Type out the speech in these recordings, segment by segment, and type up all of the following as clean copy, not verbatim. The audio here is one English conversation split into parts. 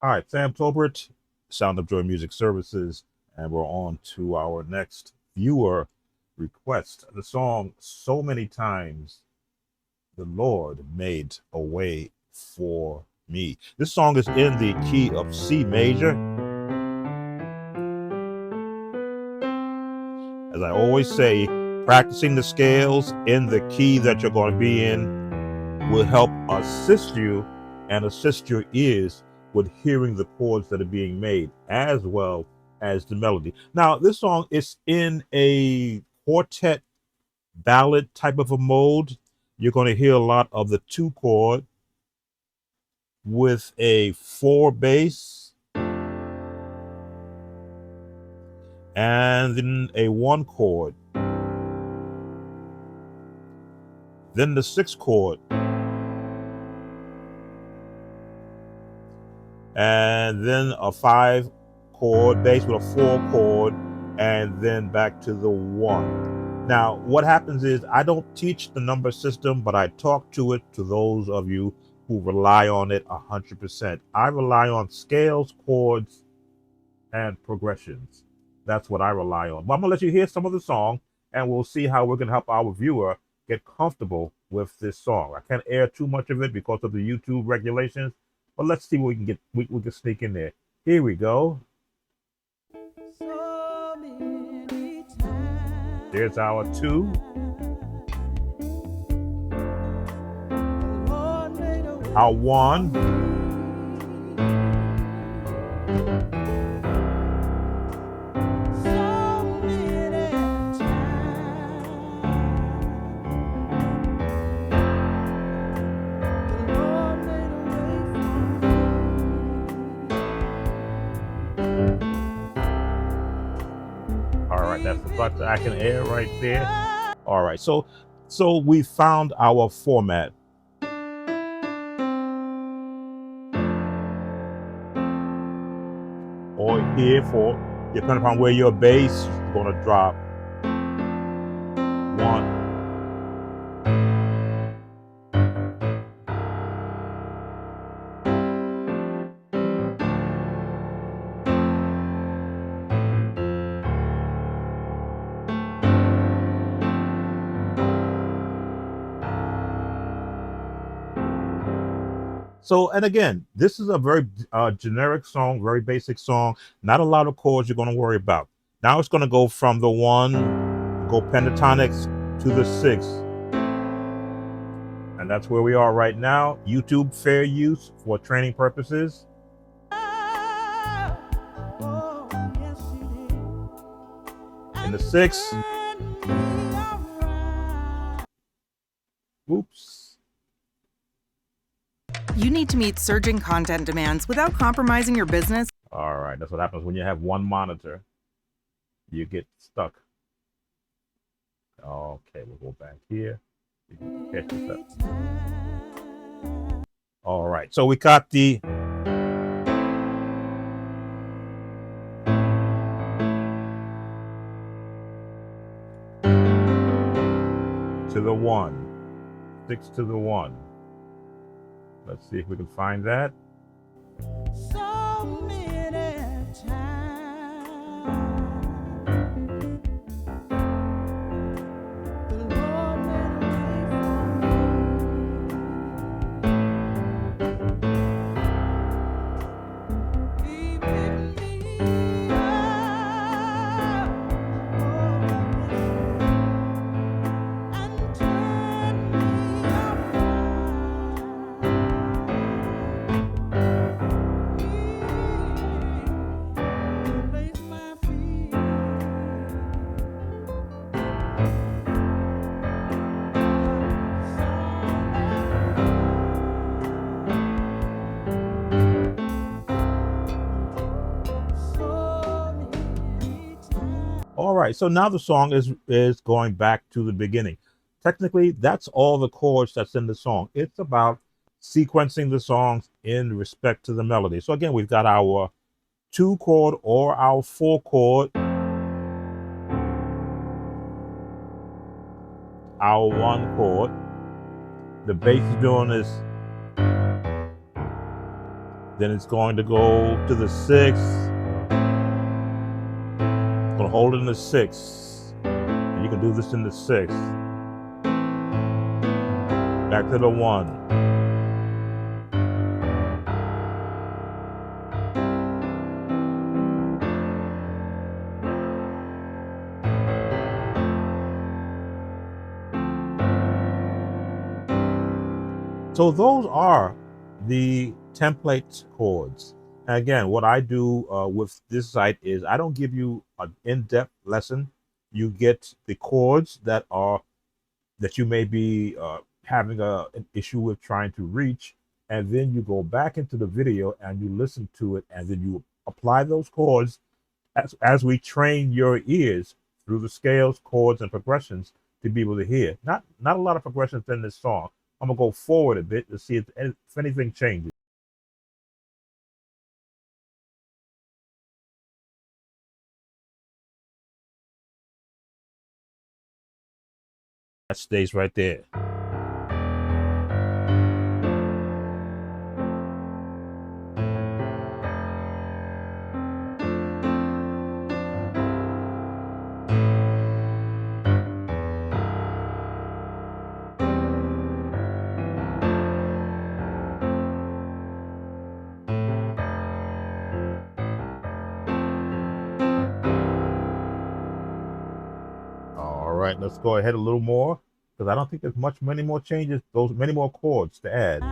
All right, Sam Tolbert, Sound of Joy Music Services, and we're on to our next viewer request. The song "So Many Times the Lord Made a Way for Me." This song is in the key of C major. As I always say, practicing the scales in the key that you're going to be in will help assist you and assist your ears with hearing the chords that are being made as well as the melody. Now, this song is in a quartet ballad type of a mode. You're going to hear a lot of the two chord with a four bass and then a one chord, then the six chord, and then a five chord bass with a four chord, and then back to the one. Now, what happens is I don't teach the number system, but I talk to it to those of you who rely on it 100%. I rely on scales, chords, and progressions. That's what I rely on. But I'm gonna let you hear some of the song, and we'll see how we're gonna help our viewer get comfortable with this song. I can't air too much of it because of the YouTube regulations, but let's see what we can get. We can sneak in there. Here we go. There's our two. Our one. All right, that's the button I can air right there. All right, so we found our format. Or here for, depending upon where your bass is going to drop. One. So, and again, this is a very generic song, very basic song. Not a lot of chords you're going to worry about. Now it's going to go from the one, go pentatonics to the six. And that's where we are right now. YouTube fair use for training purposes. In the six. Oops. You need to meet surging content demands without compromising your business. All right, that's what happens when you have one monitor. You get stuck. Okay, we'll go back here. Catch this up. All right, so we got the to the one, six to the one. Let's see if we can find that. So many times. All right, so now the song is going back to the beginning. Technically, that's all the chords that's in the song. It's about sequencing the songs in respect to the melody. So again, we've got our two chord or our four chord, our one chord. The bass is doing this. Then it's going to go to the 6. It's going to hold it in the 6. And you can do this in the 6. Back to the 1. So those are the template chords. And again, what I do with this site is I don't give you an in-depth lesson. You get the chords that you may be having an issue with trying to reach, and then you go back into the video and you listen to it, and then you apply those chords as we train your ears through the scales, chords, and progressions to be able to hear. Not a lot of progressions in this song. I'm gonna go forward a bit to see if anything changes. That stays right there. All right, let's go ahead a little more because I don't think there's many more changes, those many more chords to add.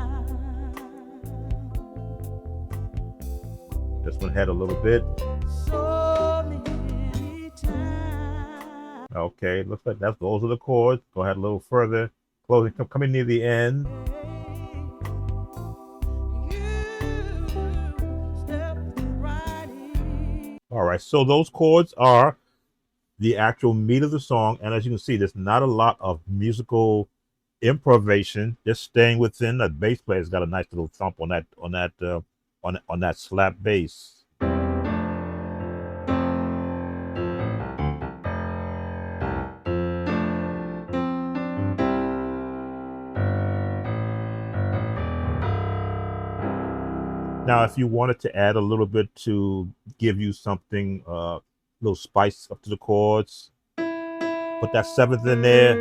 This one had a little bit. Okay, looks like those are the chords. Go ahead a little further, closing, coming near the end. All right, so those chords are the actual meat of the song, and as you can see, there's not a lot of musical improvisation. Just staying within. The bass player's got a nice little thump on that slap bass. Now, if you wanted to add a little bit to give you something, little spice up to the chords, put that 7th in there.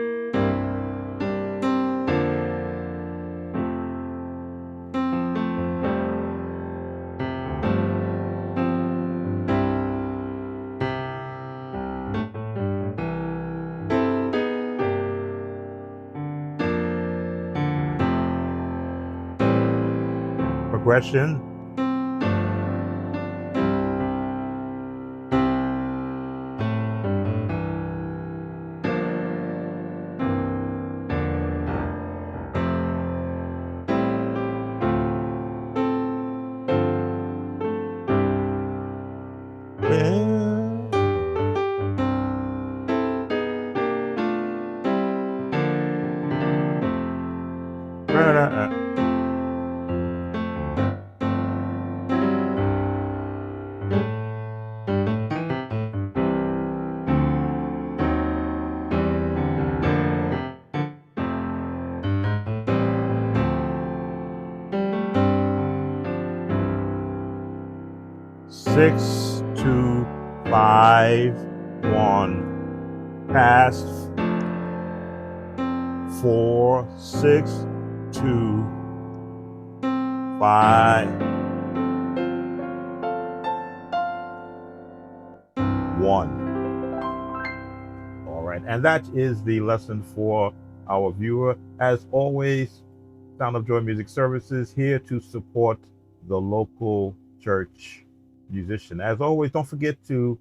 Progression. Six, 2, 5, 1. Pass. 4, 6, 2, 5, 1. All right, and that is the lesson for our viewer. As always, Sound of Joy Music Services here to support the local church musician. As always, don't forget to